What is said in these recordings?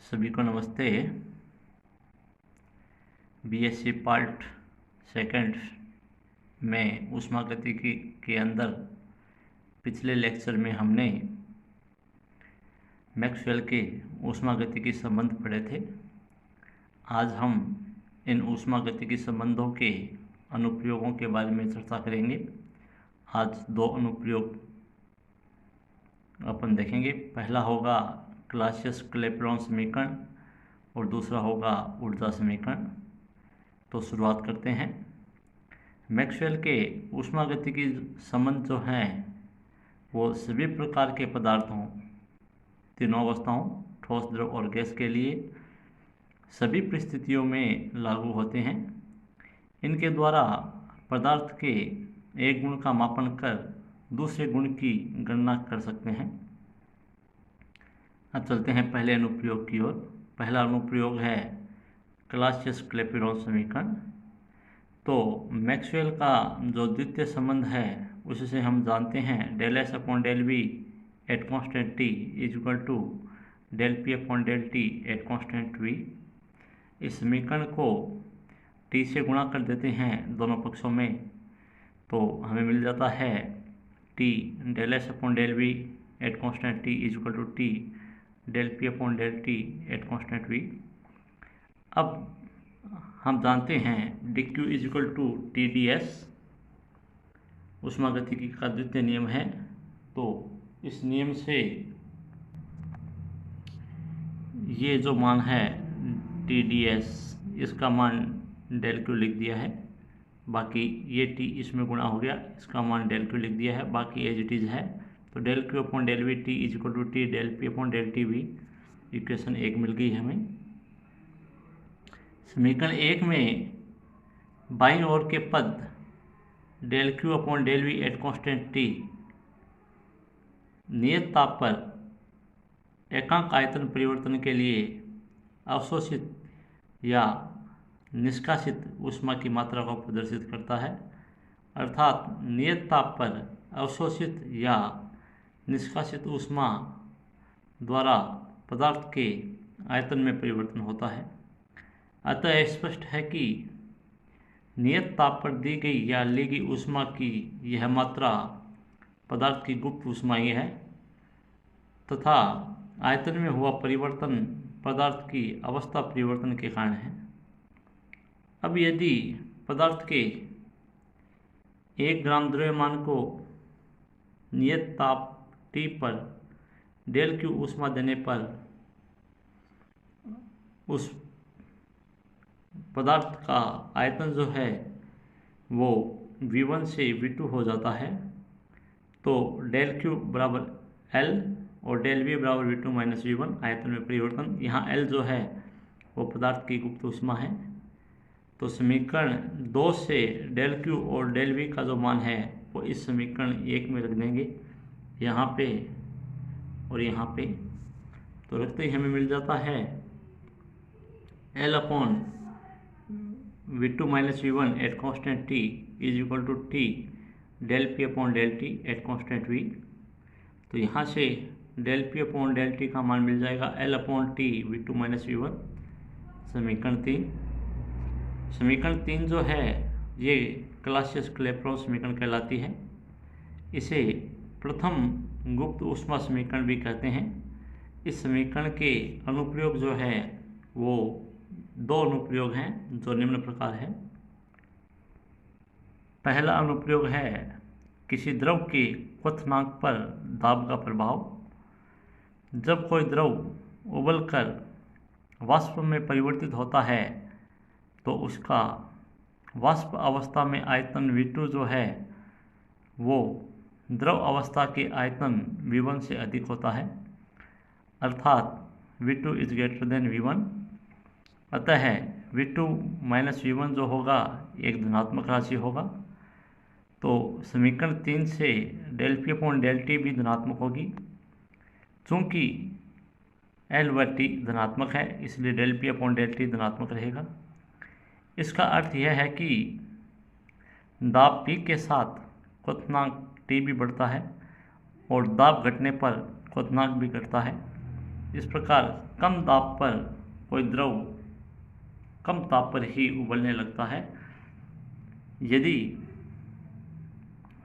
सभी को नमस्ते। बीएससी पार्ट सेकंड में ऊष्मागतिकी के अंदर पिछले लेक्चर में हमने मैक्सवेल के ऊष्मागतिकी संबंध पढ़े थे। आज हम इन ऊष्मागतिकी संबंधों के अनुप्रयोगों के बारे में चर्चा करेंगे। आज दो अनुप्रयोग अपन देखेंगे। पहला होगा क्लासियस-क्लैपेरॉन समीकरण और दूसरा होगा ऊर्जा समीकरण। तो शुरुआत करते हैं। मैक्सवेल के ऊष्मागतिकी संबंध जो हैं वो सभी प्रकार के पदार्थों, तीनों अवस्थाओं ठोस, द्रव और गैस के लिए सभी परिस्थितियों में लागू होते हैं। इनके द्वारा पदार्थ के एक गुण का मापन कर दूसरे गुण की गणना कर सकते हैं। अब चलते हैं पहले अनुप्रयोग की ओर। पहला अनुप्रयोग है क्लासियस-क्लैपेरॉन समीकरण। तो मैक्सवेल का जो द्वितीय संबंध है उससे हम जानते हैं del S upon del V at constant T is equal to del P upon del T at constant V. इस समीकरण को टी से गुणा कर देते हैं दोनों पक्षों में, तो हमें मिल जाता है T del S upon del V at constant T is equal to T del P upon del T at constant V. अब हम जानते हैं D Q is equal to T D S ऊष्मागतिकी का द्वितीय नियम है। तो इस नियम से ये जो मान है टी डी एस, इसका मान डेल क्यू लिख दिया है। बाकी ये टी इसमें गुणा हो गया, इसका मान डेल क्यू लिख दिया है, बाकी एज इट इज़ है। तो del Q upon del V T is equal to T del P upon del T V. Equation 1 मिल गई हमें। समीकरण 1 में बाईं ओर के पद del Q upon del V at constant T नियत ताप पर एकांक आयतन परिवर्तन के लिए अवशोषित या निष्कासित ऊष्मा की मात्रा को प्रदर्शित करता है। अर्थात नियत ताप पर अवशोषित या निष्कासित ऊष्मा द्वारा पदार्थ के आयतन में परिवर्तन होता है। अतः स्पष्ट है कि नियत ताप पर दी गई या ली गई ऊष्मा की यह मात्रा पदार्थ की गुप्त ऊष्मा ही है तथा आयतन में हुआ परिवर्तन पदार्थ की अवस्था परिवर्तन के कारण है। अब यदि पदार्थ के 1 ग्राम द्रव्यमान को नियत ताप T पर डेल क्यू ऊष्मा देने पर उस पदार्थ का आयतन जो है वो V1 से V2 हो जाता है। तो डेल क्यू बराबर L और डेल V बराबर V2 माइनस V1 आयतन में परिवर्तन। यहाँ L जो है वो पदार्थ की गुप्त ऊष्मा है। तो समीकरण 2 से डेल क्यू और डेल V का जो मान है वो इस समीकरण 1 में रख देंगे, यहाँ पे और यहाँ पे। तो रखते ही हमें मिल जाता है L upon V2 minus V1 at constant T is equal to T del P upon del T at constant V। तो यहाँ से del P upon del T का मान मिल जाएगा L upon T V2 minus V1। समीकरण 3। समीकरण 3 जो है ये क्लासियस-क्लैपेरॉन समीकरण कहलाती है। इसे प्रथम गुप्त ऊष्मा समीकरण भी कहते हैं। इस समीकरण के अनुप्रयोग जो है वो 2 अनुप्रयोग हैं जो निम्न प्रकार है। पहला अनुप्रयोग है किसी द्रव के क्वथनांक पर दाब का प्रभाव। जब कोई द्रव उबलकर वाष्प में परिवर्तित होता है तो उसका वाष्प अवस्था में आयतन V2 जो है वो द्रव अवस्था के आयतन V1 से अधिक होता है, अर्थात V2 is greater than V1। अतः V2 माइनस V1 जो होगा एक धनात्मक राशि होगा। तो समीकरण 3 से del P upon del T भी धनात्मक होगी। चूँकि L व T धनात्मक है इसलिए del P upon del T धनात्मक रहेगा। इसका अर्थ यह है कि दाब P के साथ क्वथनांक T भी बढ़ता है और दाब घटने पर क्वथनांक भी घटता है। इस प्रकार कम दाब पर कोई द्रव कम ताप पर ही उबलने लगता है। यदि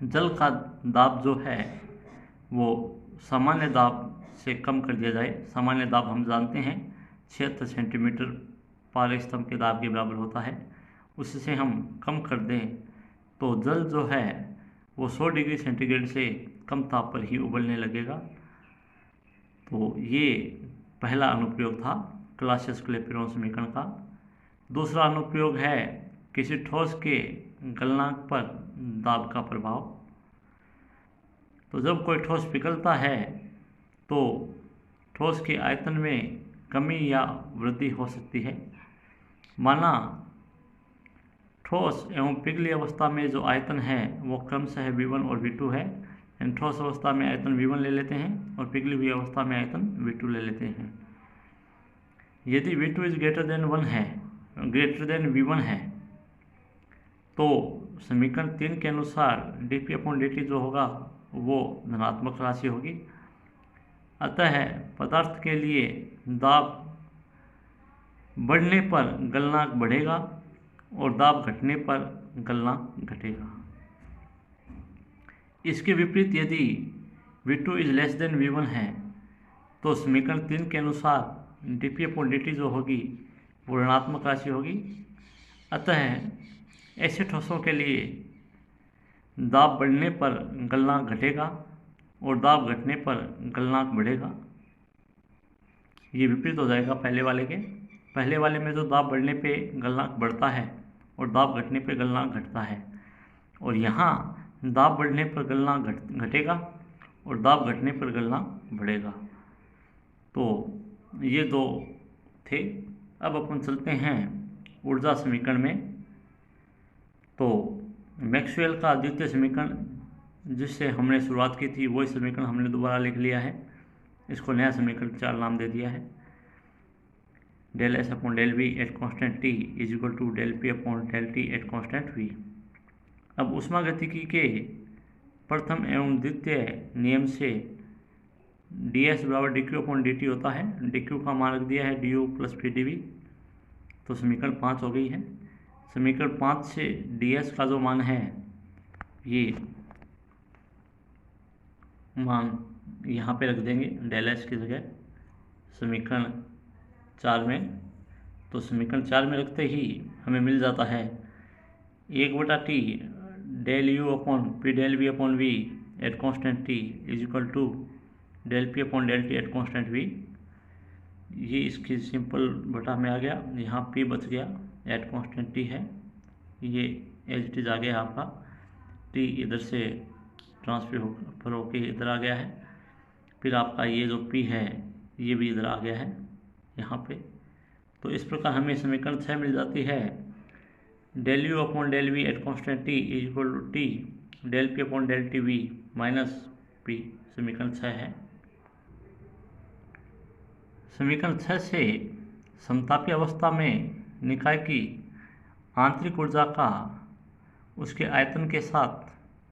जल का दाब जो है वो सामान्य दाब से कम कर दिया जाए, सामान्य दाब हम जानते हैं 76 सेंटीमीटर पारे स्तंभ के दाब के बराबर होता है, उससे हम कम कर दें तो जल जो है वो 100 डिग्री सेंटीग्रेड से कम ताप पर ही उबलने लगेगा। तो ये पहला अनुप्रयोग था क्लासियस-क्लैपेरॉन समीकरण का। दूसरा अनुप्रयोग है किसी ठोस के गलनांक पर दाब का प्रभाव। तो जब कोई ठोस पिघलता है तो ठोस के आयतन में कमी या वृद्धि हो सकती है। माना ठोस एवं पिघली अवस्था में जो आयतन है वो क्रमशः V1 और V2 है। ठोस अवस्था में आयतन V1 ले लेते हैं और पिघली हुई अवस्था में आयतन V2 ले लेते हैं। यदि V2 is greater than V1 है तो समीकरण 3 के अनुसार dP/dt जो होगा वो धनात्मक राशि होगी। अतः पदार्थ के लिए दाब बढ़ने पर गलनांक बढ़ेगा और दाब घटने पर गलनांक घटेगा। इसके विपरीत यदि V2 is less than V1 है तो समीकरण 3 के अनुसार dP/dt जो होगी वो ऋणात्मक राशि होगी। अतः ऐसे ठोसों के लिए दाब बढ़ने पर गलनांक घटेगा और दाब घटने पर गलनांक बढ़ेगा। ये विपरीत हो जाएगा पहले वाले के। पहले वाले में जो दाब बढ़ने पे गलनांक बढ़ता है और दाब घटने पे गलनांक घटता है, और यहाँ दाब बढ़ने पर गलनांक घटेगा और दाब घटने पर गलनांक बढ़ेगा। तो ये दो थे। अब अपन चलते हैं ऊर्जा समीकरण में। तो मैक्सवेल का द्वितीय समीकरण जिससे हमने शुरुआत की थी वही समीकरण हमने दोबारा लिख लिया है। इसको नया समीकरण 4 नाम दे दिया है। Del S upon del V at constant T is equal to del P upon del T at constant V. अब ऊष्मागतिकी के प्रथम एवं द्वितीय नियम से डी एस बराबर D Q upon D T होता है। डी क्यू का मान रख दिया है D U plus P D V. तो समीकरण 5 हो गई है। समीकरण 5 से डी एस का जो मान है ये मान यहाँ पे रख देंगे डेल एस की जगह समीकरण 4 में। तो समीकरण 4 में रखते ही हमें मिल जाता है 1/T del U upon P del V upon V at constant T is equal to del P upon del T at constant V. ये इसकी सिंपल बटा में आ गया, यहाँ पी बच गया, एट कॉन्स्टेंट टी है, ये एज इट इज आ गया आपका। टी इधर से ट्रांसफर होके इधर आ गया है। फिर आपका ये जो पी है ये भी इधर आ गया है यहाँ पे। तो इस प्रकार हमें समीकरण 6 मिल जाती है। Del U upon del V at constant T is equal to T del P upon del T V minus P. समीकरण 6 है। समीकरण 6 से समतापी अवस्था में निकाय की आंतरिक ऊर्जा का उसके आयतन के साथ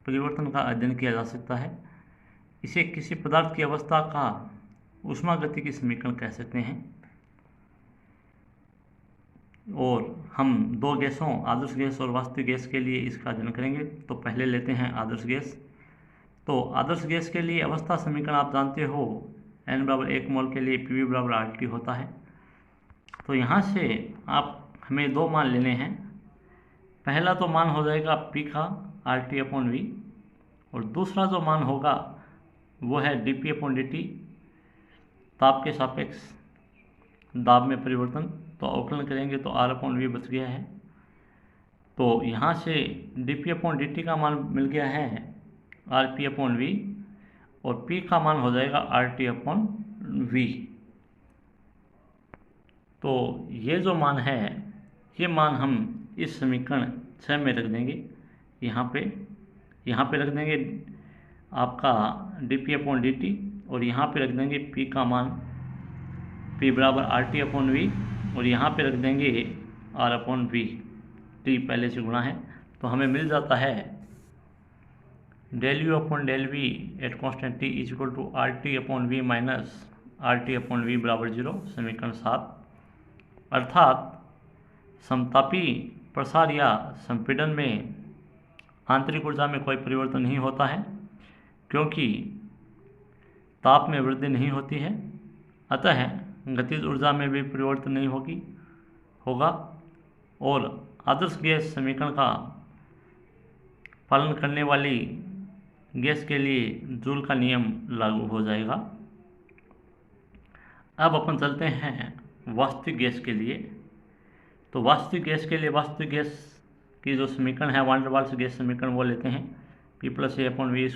परिवर्तन का अध्ययन किया जा सकता है। इसे किसी पदार्थ की अवस्था का ऊष्मागतिकी समीकरण कह सकते हैं। और हम दो गैसों आदर्श गैस और वास्तविक गैस के लिए इसका अध्ययन करेंगे। तो पहले लेते हैं आदर्श गैस। तो आदर्श गैस के लिए अवस्था समीकरण आप जानते हो, n बराबर 1 मोल के लिए PV बराबर RT होता है। तो यहाँ से आप हमें दो मान लेने हैं। पहला तो मान हो जाएगा P का RT अपॉन V, और दूसरा जो मान होगा वो है dP अपॉन dt, ताप के सापेक्ष दाब में परिवर्तन। तो अवकलन करेंगे तो R अपॉन V बच गया है। तो यहाँ से dP अपॉन dt का मान मिल गया है RP अपॉन V, और P का मान हो जाएगा RT अपॉन V। तो ये जो मान है ये मान हम इस समीकरण 6 में रख देंगे। यहाँ पे रख देंगे आपका dP अपॉन dt, और यहाँ पे रख देंगे P का मान P बराबर RT अपॉन V, और यहाँ पे रख देंगे R अपॉन V। T पहले से गुणा है तो हमें मिल जाता है del U upon del V at constant T is equal to RT अपॉन V माइनस RT/V बराबर 0, समीकरण 7। अर्थात समतापी प्रसार या संपीड़न में आंतरिक ऊर्जा में कोई परिवर्तन नहीं होता है, क्योंकि ताप में वृद्धि नहीं होती है, अतः गतिज ऊर्जा में भी परिवर्तन नहीं होगा और आदर्श गैस समीकरण का पालन करने वाली गैस के लिए जूल का नियम लागू हो जाएगा। अब अपन चलते हैं वास्तविक गैस के लिए। तो वास्तविक गैस के लिए वास्तविक गैस की जो समीकरण है वान डेर वाल्स गैस समीकरण वो लेते हैं, P+A/V² V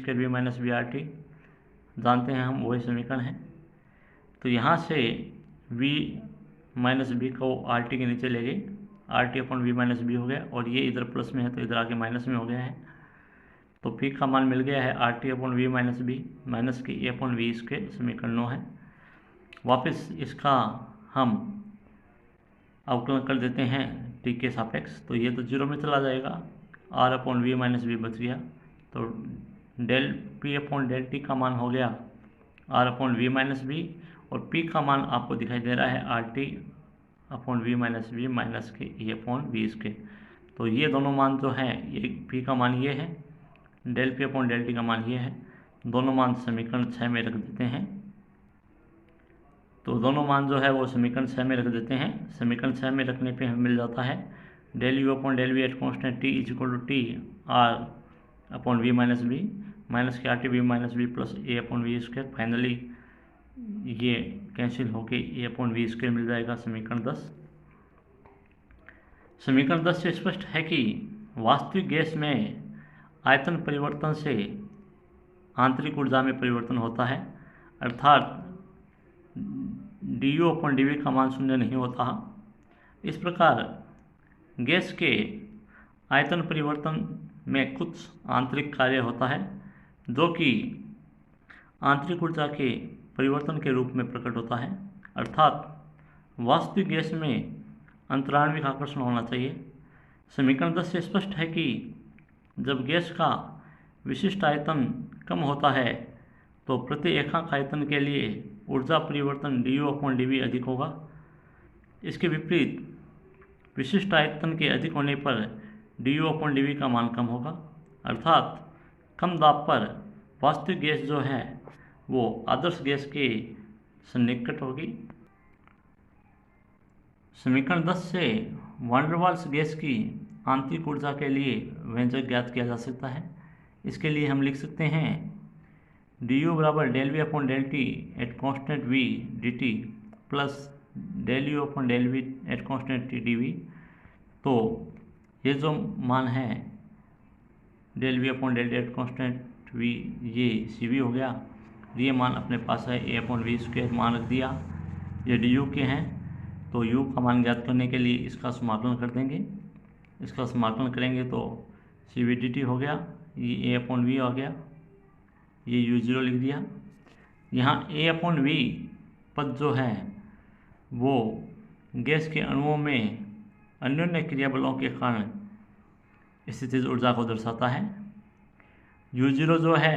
- VRT जानते हैं हम, वही समीकरण है। तो यहाँ से V - B को RT के नीचे ले गए, RT/V - B हो गया, और ये इधर प्लस में है तो इधर आके माइनस में हो गया है। तो P का मान मिल गया है RT/V - B माइनस की A/V² समीकरण 9 है। वापस इसका हम अवकलन कर देते हैं T के सापेक्ष, तो ये तो 0 में चला जाएगा, R/V - B बच गया। तो डेल P/T का मान हो गया R/V - B, और P का मान आपको दिखाई दे रहा है RT/V - B माइनस के A/V²। तो ये दोनों मान जो हैं, ये P का मान ये है, डेल P/T का मान ये है, दोनों मान समीकरण 6 में रख देते हैं। तो दोनों मान जो है वो समीकरण 6 में रख देते हैं। समीकरण 6 में रखने पे हमें मिल जाता है del U/V at constant T = T R/V - B minus के RT/V - B plus A/V²। Finally ये कैंसिल होके A/V² मिल जाएगा, समीकरण 10। समीकरण 10 से स्पष्ट है कि वास्तविक गैस में आयतन परिवर्तन से आंतरिक ऊर्जा में परिवर्तन होता है, अर्थात du/dV का मान शून्य नहीं होता। इस प्रकार गैस के आयतन परिवर्तन में कुछ आंतरिक कार्य होता है जो कि आंतरिक ऊर्जा के परिवर्तन के रूप में प्रकट होता है, अर्थात वास्तविक गैस में अंतराण्विक आकर्षण होना चाहिए। समीकरण 10 से स्पष्ट है कि जब गैस का विशिष्ट आयतन कम होता है तो प्रति एकांक आयतन के लिए ऊर्जा परिवर्तन du/dV अधिक होगा। इसके विपरीत विशिष्ट आयतन के अधिक होने पर du/dV का मान कम होगा, अर्थात कम दाब पर वास्तविक गैस जो है वो आदर्श गैस के सन्निकट होगी। समीकरण 10 से वान डेर वाल्स गैस की आंतरिक ऊर्जा के लिए व्यंजक ज्ञात किया जा सकता है। इसके लिए हम लिख सकते हैं du बराबर del V/T at constant V dt plus del U/V at constant T dV। तो ये जो मान है del V/T at constant V, ये CV हो गया, ये मान अपने पास है A/V² मान रख दिया, ये du के हैं। तो u का मान ज्ञात करने के लिए इसका समाकलन कर देंगे। इसका समाकलन करेंगे तो CV dt हो गया, ये A/V आ गया, ये u0 लिख दिया। यहाँ A/V पद जो है वो गैस के अणुओं में अन्योन्य क्रिया बलों के कारण स्थितिज ऊर्जा को दर्शाता है। u0 जो है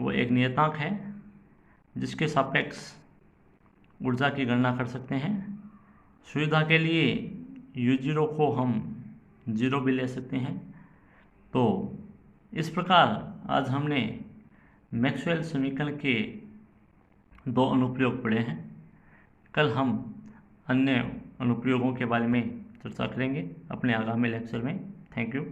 वो एक नियतांक है जिसके सापेक्ष ऊर्जा की गणना कर सकते हैं। सुविधा के लिए u0 को हम 0 भी ले सकते हैं। तो इस प्रकार आज हमने मैक्सवेल समीकरण के 2 अनुप्रयोग पढ़े हैं। कल हम अन्य अनुप्रयोगों के बारे में चर्चा करेंगे अपने आगामी लेक्चर में। Thank you.